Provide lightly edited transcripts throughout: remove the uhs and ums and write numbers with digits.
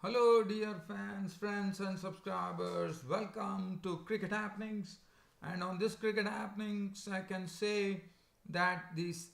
Hello, dear fans, friends, and subscribers. Welcome to Cricket Happenings. And on this Cricket Happenings, I can say that this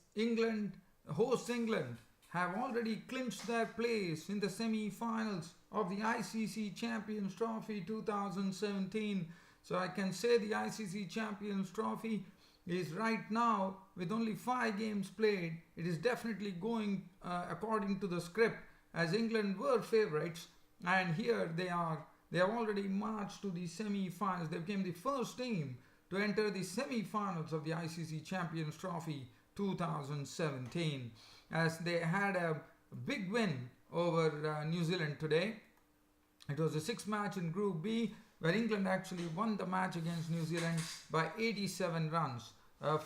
host England, have already clinched their place in the semi-finals of the ICC Champions Trophy 2017. So I can say the ICC Champions Trophy is right now with only 5 games played. It is definitely going according to the script, as England were favourites, and here they are. They have already marched to the semi-finals. They became the first team to enter the semi-finals of the ICC Champions Trophy 2017, as they had a big win over New Zealand today. It was a 6 match in Group B, where England actually won the match against New Zealand by 87 runs.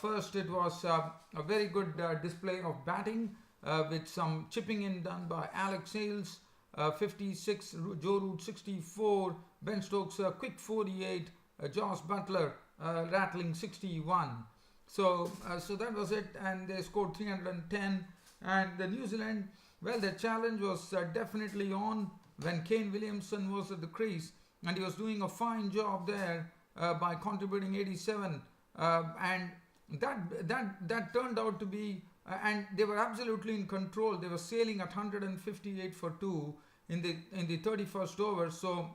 First, it was a very good display of batting with some chipping in done by Alex Hales, 56, Joe Root 64, Ben Stokes quick 48, Josh Butler rattling 61. So that was it, and they scored 310. And the New Zealand, well, the challenge was definitely on when Kane Williamson was at the crease, and he was doing a fine job there by contributing 87, and that turned out to be, and they were absolutely in control. They were sailing at 158 for 2 in the 31st over, so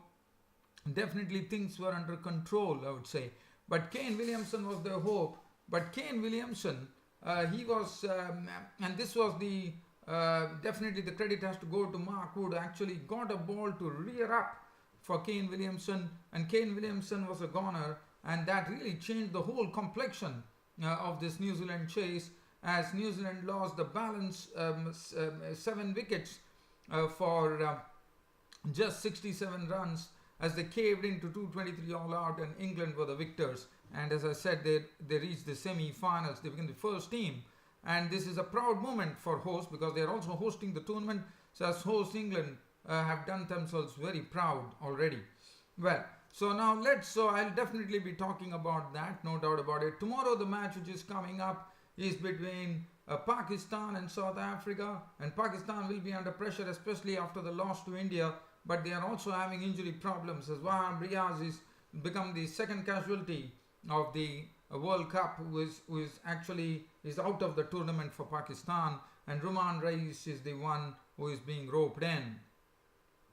definitely things were under control, I would say. But Kane Williamson was their hope. But Kane Williamson, he was, and this was the definitely the credit has to go to Mark Wood. Actually got a ball to rear up for Kane Williamson, and Kane Williamson was a goner, and that really changed the whole complexion of this New Zealand chase, as New Zealand lost the balance 7 wickets for just 67 runs, as they caved into 223 all out, and England were the victors. And as I said, they reached the semi-finals. They became the first team, and this is a proud moment for hosts, because they are also hosting the tournament. So as hosts, England have done themselves very proud already. Well, so now I'll definitely be talking about that, no doubt about it. Tomorrow the match which is coming up is between Pakistan and South Africa, and Pakistan will be under pressure, especially after the loss to India, but they are also having injury problems, as Wahab Riaz is become the second casualty of the World Cup, who is out of the tournament for Pakistan, and Ruman Reis is the one who is being roped in.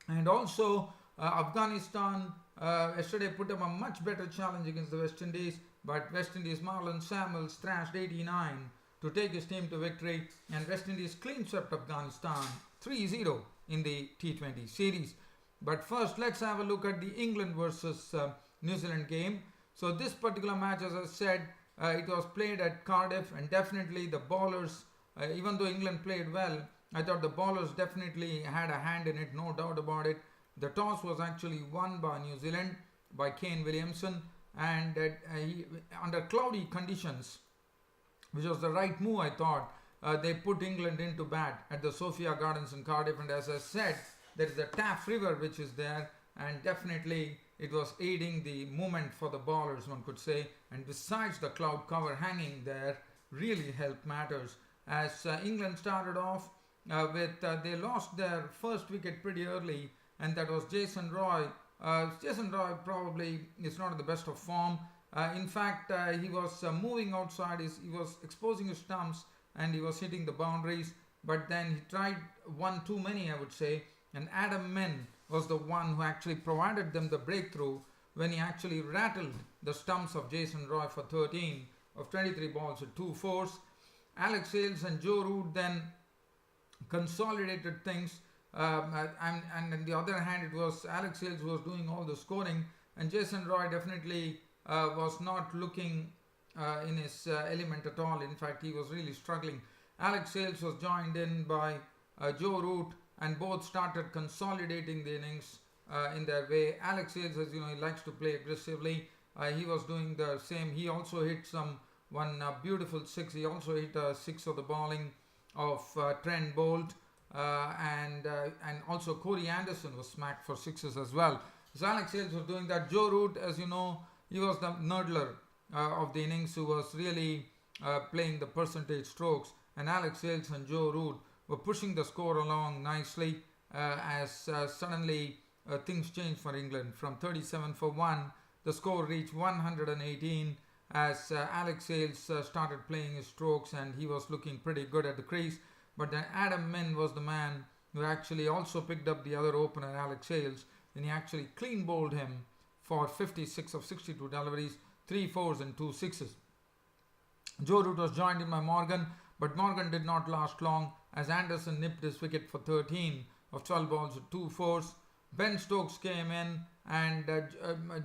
And also Afghanistan yesterday put up a much better challenge against the West Indies, but West Indies Marlon Samuels thrashed 89 to take his team to victory, and West Indies clean swept Afghanistan 3-0 in the T20 series. But first, let's have a look at the England versus New Zealand game. So this particular match, as I said, it was played at Cardiff, and definitely the bowlers, even though England played well, I thought the bowlers definitely had a hand in it, no doubt about it. The toss was actually won by New Zealand, by Kane Williamson, and under cloudy conditions, which was the right move, I thought, they put England into bat at the Sophia Gardens in Cardiff. And as I said, there is the Taff River which is there, and definitely it was aiding the movement for the bowlers, one could say. And besides, the cloud cover hanging there really helped matters, as England started off they lost their first wicket pretty early, and that was Jason Roy. Jason Roy probably is not in the best of form. In fact, he was moving outside, he was exposing his stumps, and he was hitting the boundaries, but then he tried one too many, I would say, and Adam Min was the one who actually provided them the breakthrough when he actually rattled the stumps of Jason Roy for 13 of 23 balls with 2 fours. Alex Hales and Joe Root then consolidated things, and on the other hand, it was Alex Hales who was doing all the scoring, and Jason Roy definitely was not looking in his element at all. In fact, he was really struggling. Alex Hales was joined in by Joe Root, and both started consolidating the innings in their way. Alex Hales, as you know, he likes to play aggressively. He was doing the same. He also hit one beautiful 6. He also hit a 6 of the bowling of Trent Bolt, and also Corey Anderson was smacked for 6s as well. So Alex Hales was doing that. Joe Root, as you know, he was the nerdler of the innings, who was really playing the percentage strokes, and Alex Hales and Joe Root were pushing the score along nicely. as suddenly things changed for England. From 37 for 1, the score reached 118 as Alex Hales started playing his strokes and he was looking pretty good at the crease. But then Adam Min was the man who actually also picked up the other opener, Alex Hales, and he actually clean bowled him for 56 of 62 deliveries, 3 fours and 2 sixes. Joe Root was joined in by Morgan, but Morgan did not last long as Anderson nipped his wicket for 13 of 12 balls with 2 fours. Ben Stokes came in and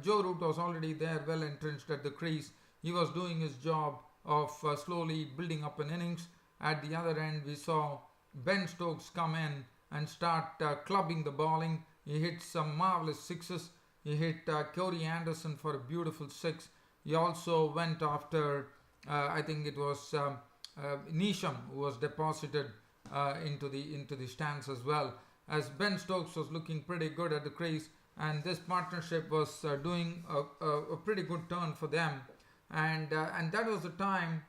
Joe Root was already there, well entrenched at the crease. He was doing his job of slowly building up an innings. At the other end, we saw Ben Stokes come in and start clubbing the bowling. He hit some marvellous sixes. He hit Corey Anderson for a beautiful 6. He also went after, I think it was Neesham, who was deposited into the stands as well. As Ben Stokes was looking pretty good at the crease, and this partnership was doing a pretty good turn for them. And that was the time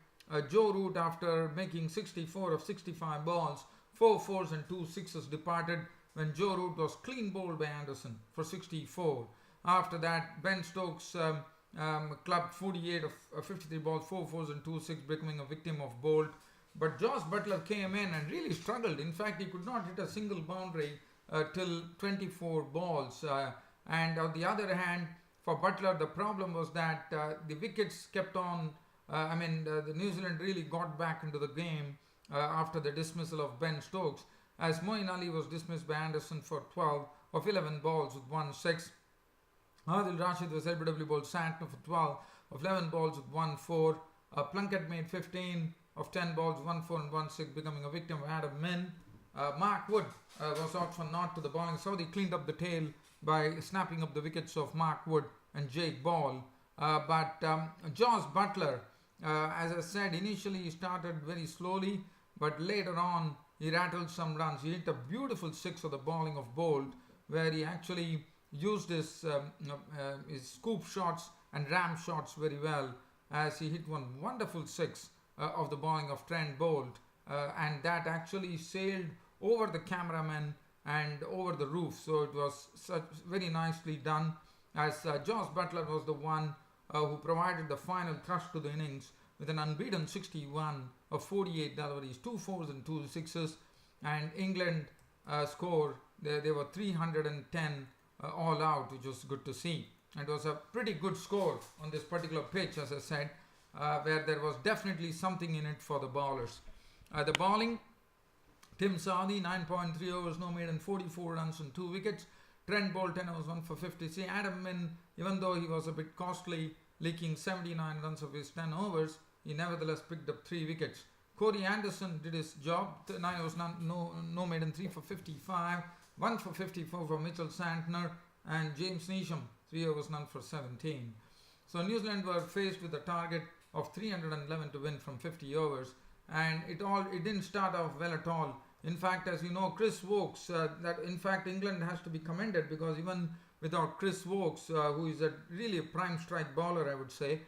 Joe Root, after making 64 of 65 balls, 4 fours and 2 sixes, departed when Joe Root was clean bowled by Anderson for 64. After that, Ben Stokes clubbed 48 of 53 balls, 4 fours and 2 sixes, becoming a victim of Bolt. But Josh Butler came in and really struggled. In fact, he could not hit a single boundary till 24 balls. And on the other hand, for Butler, the problem was that the wickets kept on. The New Zealand really got back into the game after the dismissal of Ben Stokes, as Moeen Ali was dismissed by Anderson for 12 of 11 balls with 1 6. Adil Rashid was LBW bowled Santner for 12 of 11 balls with 1 4. Plunkett made 15 of 10 balls, 1 4 and 1 6, becoming a victim of Adam Min. Mark Wood was out for naught to the bowling. Saudi cleaned up the tail by snapping up the wickets of Mark Wood and Jake Ball. But Josh Butler, as I said, initially he started very slowly, but later on he rattled some runs. He hit a beautiful 6 of the bowling of Bolt, where he actually used his scoop shots and ram shots very well, as he hit one wonderful 6 of the bowling of Trent Bolt, and that actually sailed over the cameraman and over the roof. So it was very nicely done, as Josh Butler was the one who provided the final thrust to the innings with an unbeaten 61 of 48 deliveries, 2 fours and 2 sixes, and England score, they were 310 all out, which was good to see. It was a pretty good score on this particular pitch, as I said, where there was definitely something in it for the bowlers. The bowling, Tim Southee, 9.3 overs, no maiden, 44 runs and 2 wickets. Trent Bolt, 10 overs, 1 for 50. See, Adam Min, even though he was a bit costly, leaking 79 runs of his 10 overs, he nevertheless picked up 3 wickets. Corey Anderson did his job, 9 overs, no maiden, 3 for 55, 1 for 54 for Mitchell Santner, and James Neesham, 3 overs, none for 17. So New Zealand were faced with a target of 311 to win from 50 overs, and it didn't start off well at all. In fact, as you know, Chris Wokes, that in fact England has to be commended, because even without Chris Wokes, who is really a prime strike bowler, I would say,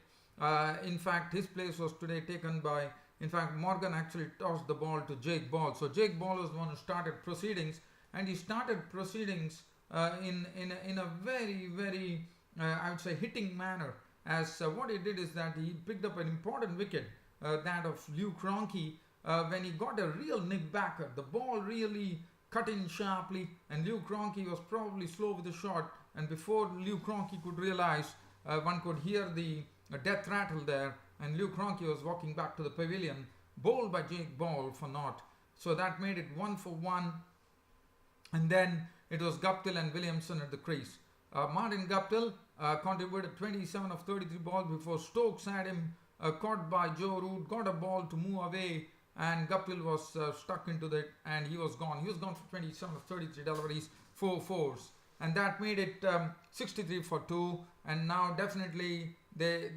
in fact his place was today taken by, in fact Morgan actually tossed the ball to Jake Ball. So Jake Ball was the one who started proceedings, and he started proceedings in a very, very, I would say, hitting manner, as what he did is that he picked up an important wicket, that of Lew Cronkey, when he got a real nick backer. The ball really cut in sharply, and Lew Cronkey was probably slow with the shot, and before Lew Cronkey could realize, one could hear the death rattle there, and Lew Cronkey was walking back to the pavilion, bowled by Jake Ball for naught. So that made it 1 for 1, and then it was Guptill and Williamson at the crease. Martin Guptill contributed 27 of 33 balls before Stokes had him caught by Joe Root, got a ball to move away, and Guptill was stuck into that, and he was gone. He was gone for 27 of 33 deliveries, 4 fours, and that made it 63 for 2. And now definitely they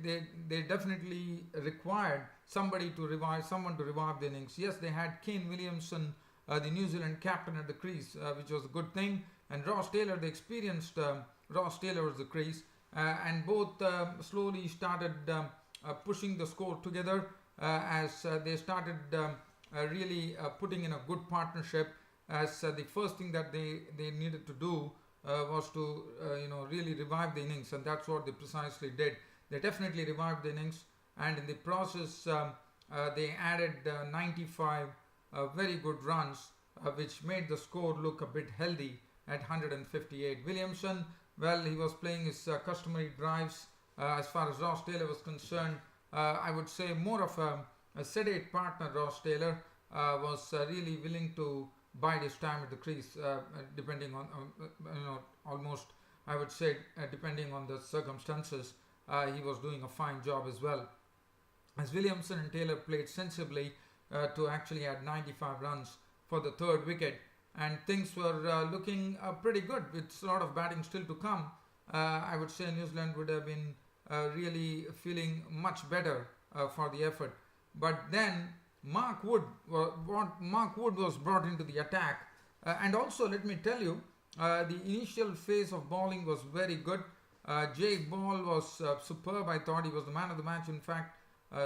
definitely required someone to revive the innings. Yes, they had Kane Williamson, the New Zealand captain, at the crease, which was a good thing, and Ross Taylor, the experienced Ross Taylor, was the crease, and both slowly started pushing the score together, as they started really putting in a good partnership. as the first thing that they needed to do was to really revive the innings, and that's what they precisely did. They definitely revived the innings, and in the process they added 95 very good runs, which made the score look a bit healthy at 158. Williamson, well, he was playing his customary drives. As far as Ross Taylor was concerned, I would say more of a sedate partner. Ross Taylor was really willing to bide his time at the crease, depending on almost, I would say, depending on the circumstances. He was doing a fine job as well, as Williamson and Taylor played sensibly to actually add 95 runs for the third wicket, and things were looking pretty good with a lot of batting still to come. I would say New Zealand would have been really feeling much better for the effort, but then Mark Wood was brought into the attack, and also let me tell you, the initial phase of bowling was very good. Jake Ball was superb. I thought he was the man of the match. In fact,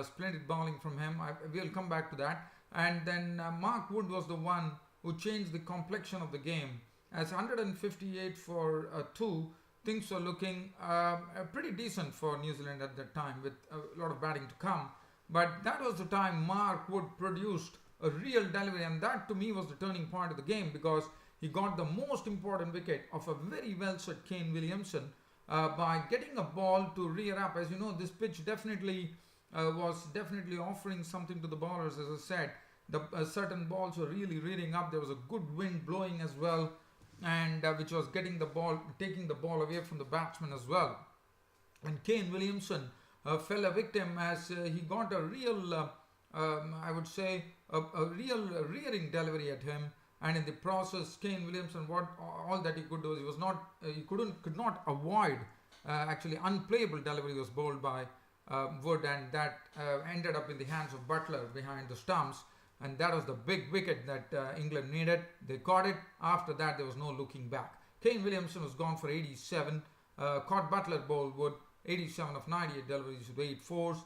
splendid bowling from him. We'll come back to that. And then Mark Wood was the one who changed the complexion of the game. As 158 for 2, things were looking pretty decent for New Zealand at that time, with a lot of batting to come. But that was the time Mark Wood produced a real delivery, and that to me was the turning point of the game, because he got the most important wicket of a very well set Kane Williamson by getting a ball to rear up. As you know, this pitch definitely was offering something to the bowlers. As I said, the certain balls were really rearing up. There was a good wind blowing as well, and which was taking the ball away from the batsman as well. And Kane Williamson fell a victim, as he got a real, I would say, a real rearing delivery at him. And in the process, Kane Williamson, all that he could do, he could not avoid actually unplayable delivery was bowled by Wood, and that ended up in the hands of Butler behind the stumps, and that was the big wicket that England needed. They caught it. After that, there was no looking back. Kane Williamson was gone for 87. Caught Butler bowled Wood 87 of 98 deliveries with 8 fours.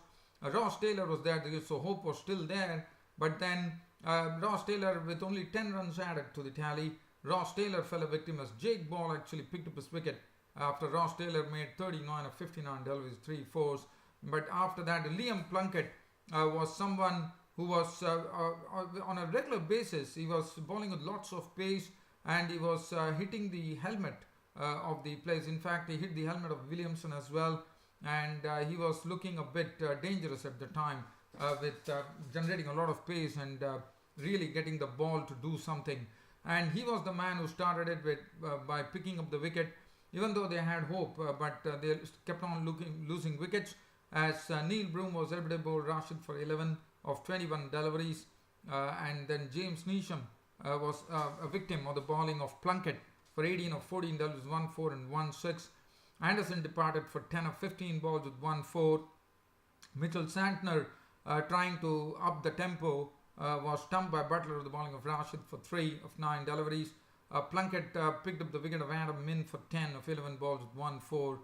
Ross Taylor was there, so hope was still there, but then Ross Taylor, with only 10 runs added to the tally, Ross Taylor fell a victim as Jake Ball actually picked up his wicket after Ross Taylor made 39 of 59 deliveries, 3 fours. But after that, Liam Plunkett was someone who was on a regular basis. He was bowling with lots of pace, and he was hitting the helmet of the players. In fact, he hit the helmet of Williamson as well, and he was looking a bit dangerous at the time, with generating a lot of pace and really getting the ball to do something. And he was the man who started it with by picking up the wicket, even though they had hope, but they kept on losing wickets, as Neil Broom was able to bowl Rashid for 11 of 21 deliveries, and then James Neesham was a victim of the bowling of Plunkett for 18 of 14 deliveries, 1 4 and 1 6. Anderson departed for 10 of 15 balls with 1 4. Mitchell Santner, trying to up the tempo, was stumped by Butler with the bowling of Rashid for 3 of 9 deliveries. Plunkett picked up the wicket of Adam Min for 10 of 11 balls with 1 4.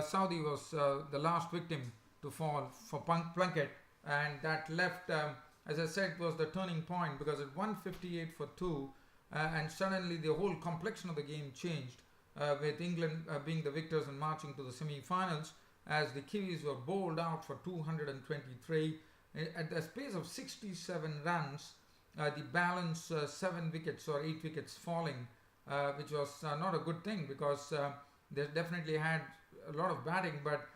Saudi was the last victim to fall for Plunkett, and that left, as I said, was the turning point, because at 158 for 2, and suddenly the whole complexion of the game changed, with England being the victors and marching to the semi-finals, as the Kiwis were bowled out for 223 at the space of 67 runs. The balance 7 wickets or 8 wickets falling, which was not a good thing, because they definitely had a lot of batting, but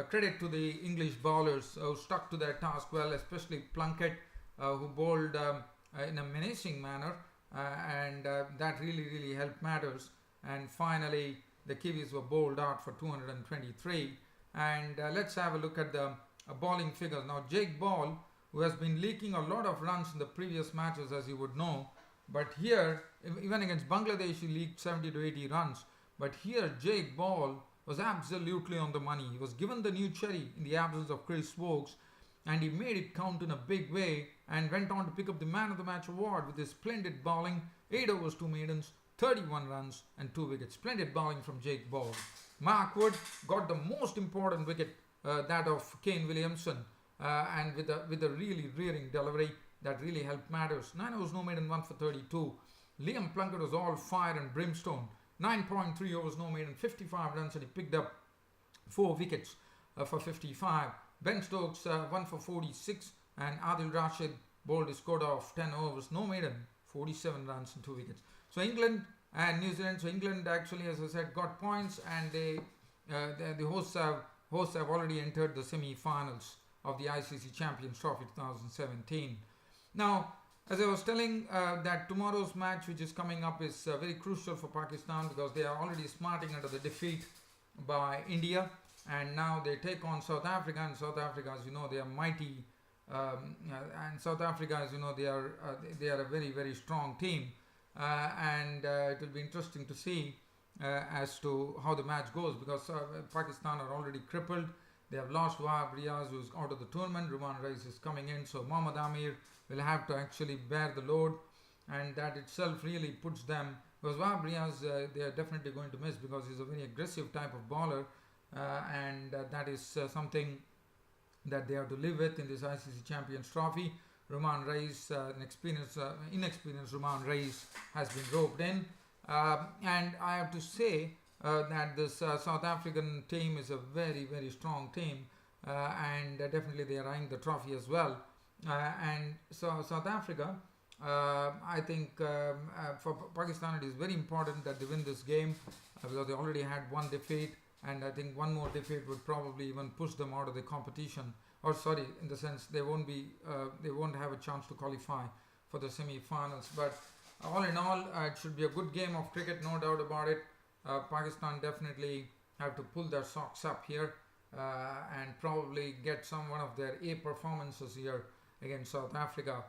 credit to the English bowlers who stuck to their task well, especially Plunkett, who bowled in a menacing manner, and that really helped matters. And finally, the Kiwis were bowled out for 223. And let's have a look at the bowling figures. Now, Jake Ball, who has been leaking a lot of runs in the previous matches, as you would know, but here, even against Bangladesh, he leaked 70 to 80 runs. But here, Jake Ball was absolutely on the money. He was given the new cherry in the absence of Chris Woakes, and he made it count in a big way, and went on to pick up the Man of the Match award with his splendid bowling, 8 overs, 2 maidens, 31 runs and 2 wickets. Splendid bowling from Jake Ball. Mark Wood got the most important wicket, that of Kane Williamson, and with a really rearing delivery that really helped matters. 9 overs, no maiden, 1 for 32. Liam Plunkett was all fire and brimstone. 9.3 overs, no maiden, 55 runs, and he picked up 4 wickets for 55. Ben Stokes 1 for 46, and Adil Rashid bowled his quota of 10 overs, no maiden, 47 runs and 2 wickets. So England and New Zealand. So England actually, as I said, got points, and the hosts have already entered the semi-finals of the ICC Champions Trophy 2017. Now, as I was telling, that tomorrow's match, which is coming up, is very crucial for Pakistan because they are already smarting under the defeat by India, and now they take on South Africa. And South Africa, as you know, they are mighty, and South Africa, as you know, they are a very, very strong team, and it will be interesting to see as to how the match goes, because Pakistan are already crippled. They have lost Wahab Riaz, who is out of the tournament. Ruman Reis is coming in, so Mohammad Amir will have to actually bear the load, and that itself really puts them, because Wahab Riaz they are definitely going to miss because he's a very aggressive type of bowler, and that is something that they have to live with in this ICC Champions Trophy. Ruman Reis, inexperienced Ruman Reis has been roped in, and I have to say that this South African team is a very, very strong team, and definitely they are eyeing the trophy as well. And so South Africa, I think for Pakistan it is very important that they win this game, because they already had one defeat, and I think one more defeat would probably even push them out of the competition, or sorry, in the sense they won't have a chance to qualify for the semi-finals. But all in all, it should be a good game of cricket, no doubt about it. Pakistan definitely have to pull their socks up here and probably get one of their A performances here against South Africa,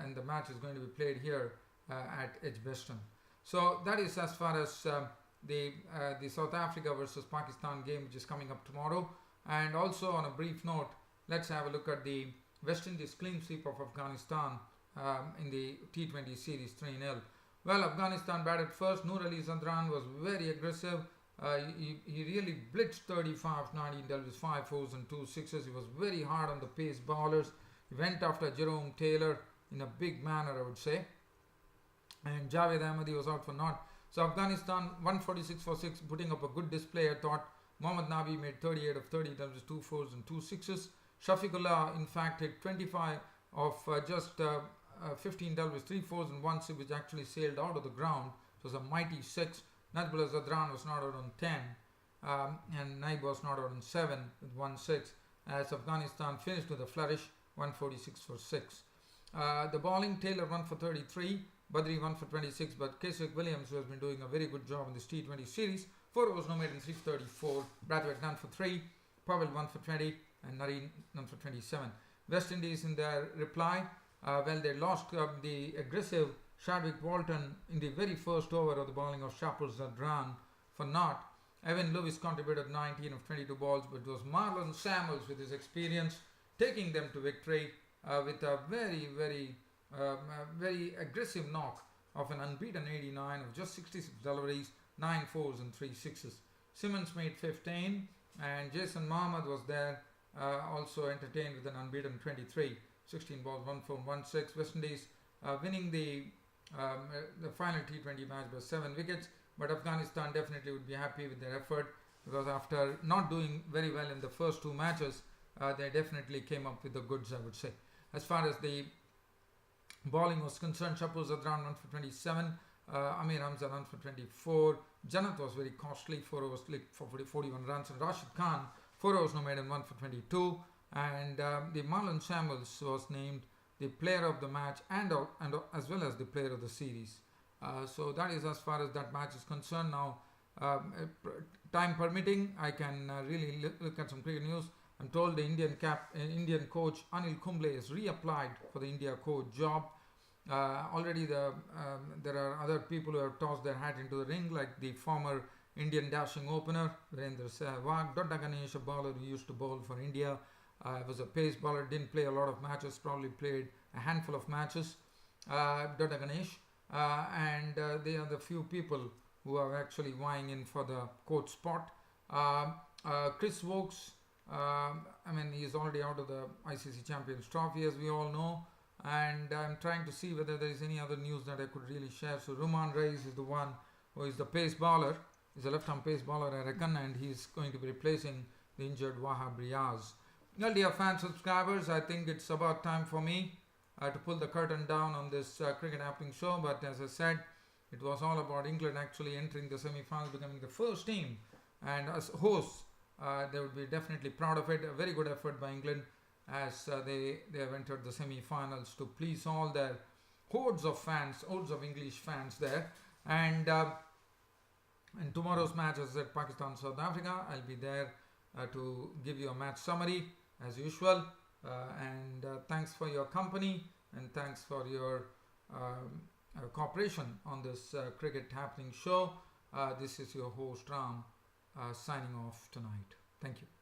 and the match is going to be played here at Edgbaston. So that is as far as the South Africa versus Pakistan game, which is coming up tomorrow. And also, on a brief note, let's have a look at the West Indies clean sweep of Afghanistan in the T20 series 3-0. Well, Afghanistan batted first. Noor Ali Zadran was very aggressive. He really blitzed 35-19, dealt with 5 fours and 2 sixes. He was very hard on the pace bowlers. He went after Jerome Taylor in a big manner, I would say. And Javed Ahmadi was out for naught. So Afghanistan 146 for 6, putting up a good display, I thought. Mohammad Nabi made 38 of 30, that was 2 fours and 2 sixes. Shafiqullah, in fact, hit 25 of just 15 dealt with 3 fours and 1 6, which actually sailed out of the ground. It was a mighty 6. Najmullah Zadran was not out on 10, and Naib was not out on 7 with 1 6, as Afghanistan finished with a flourish, 146 for 6. The bowling, Taylor 1 for 33, Badri 1 for 26, but Keswick Williams, who has been doing a very good job in this T20 series, 4 overs no maiden, 3 for 34, Brathwaite none for 3, Powell 1 for 20, and Nareen none for 27. West Indies in their reply, well, they lost the aggressive Chadwick Walton in the very first over of the bowling of Shapur Zadran for naught. Evan Lewis contributed 19 of 22 balls, but it was Marlon Samuels with his experience taking them to victory with a very, very, very aggressive knock of an unbeaten 89 of just 66 deliveries, 9 fours and 3 sixes. Simmons made 15, and Jason Mohammed was there, also entertained with an unbeaten 23. 16 balls, 1 4, 1 6. West Indies winning the final T20 match by 7 wickets, but Afghanistan definitely would be happy with their effort, because after not doing very well in the first 2 matches, they definitely came up with the goods, I would say. As far as the bowling was concerned, Shapur Zadran 1 for 27, Amir Hamza 1 for 24, Janat was very costly, 4 overs for 41 runs, and Rashid Khan 4 overs no maiden, 1 for 22. And the Marlon Samuels was named the player of the match and as well as the player of the series. So that is as far as that match is concerned. Now, time permitting, I can really look at some cricket news. I'm told the Indian coach Anil Kumble is reapplied for the India coach job. Already there are other people who have tossed their hat into the ring, like the former Indian dashing opener Virendra Sehwag, Dodda Ganesh, a bowler who used to bowl for India. Was a pace bowler, didn't play a lot of matches, probably played a handful of matches, Dodda Ganesh, and they are the few people who are actually vying in for the coach spot. Chris Wokes, I mean, he is already out of the ICC Champions Trophy, as we all know, and I'm trying to see whether there is any other news that I could really share. So Ruman Reis is the one who is the pace bowler. He's a left-arm pace bowler, I reckon, and he's going to be replacing the injured Wahab Riaz. Well, dear fan subscribers, I think it's about time for me to pull the curtain down on this cricket happening show. But as I said, it was all about England actually entering the semi-final, becoming the first team, and as hosts, they would be definitely proud of it. A very good effort by England, as they have entered the semi-finals to please all their hordes of fans, hordes of English fans there. And in tomorrow's match, as I said, Pakistan, South Africa, I'll be there to give you a match summary as usual. And thanks for your company, and thanks for your cooperation on this cricket happening show. This is your host Ram signing off tonight. Thank you.